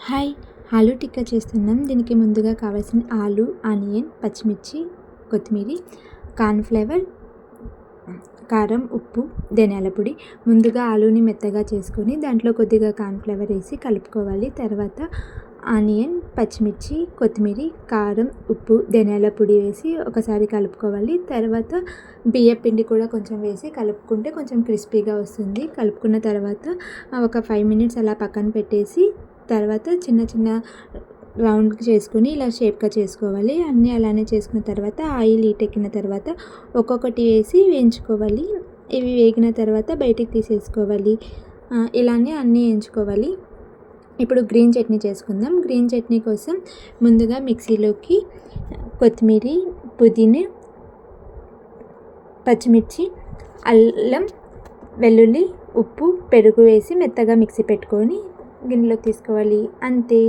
Hi, aloo tikka చేస్తున్నాం. దీనికి ముందుగా కావాల్సిన ఆలు, ఆనియన్, పచ్చిమిర్చి, కొత్తిమీర, కార్న్‌ఫ్లవర్, కారం, ఉప్పు, ధనియాల పొడి. ముందుగా ఆలూని మెత్తగా చేసుకొని దాంట్లో కొద్దిగా కార్న్‌ఫ్లవర్ వేసి కలుపుకోవాలి. తర్వాత ఆనియన్, పచ్చిమిర్చి, కొత్తిమీర, కారం, ఉప్పు, ధనియాల పొడి వేసి ఒకసారి కలుపుకోవాలి. తర్వాత బియ్యం పిండి కూడా కొంచెం వేసి కలుపుకుంటే కొంచెం క్రిస్పీగా వస్తుంది. కలుపుకున్న తర్వాత ఒక 5 మినిట్స్ అలా పక్కన పెట్టేసి తర్వాత చిన్న చిన్న రౌండ్‌గా చేసుకొని ఇలా షేప్‌గా చేసుకోవాలి. అన్నీ అలానే చేసుకున్న తర్వాత ఆయిల్ హీటెక్కిన తర్వాత ఒక్కొక్కటి వేసి వేయించుకోవాలి. ఇవి వేగిన తర్వాత బయటికి తీసేసుకోవాలి. ఇలానే అన్నీ వేయించుకోవాలి. ఇప్పుడు గ్రీన్ చట్నీ చేసుకుందాం. గ్రీన్ చట్నీ కోసం ముందుగా మిక్సీలోకి కొత్తిమీర, పుదీనా, పచ్చిమిర్చి, అల్లం, వెల్లుల్లి, ఉప్పు, పెరుగు వేసి మెత్తగా మిక్సీ పెట్టుకొని గిన్నెలోకి తీసుకోవాలి. అంతే.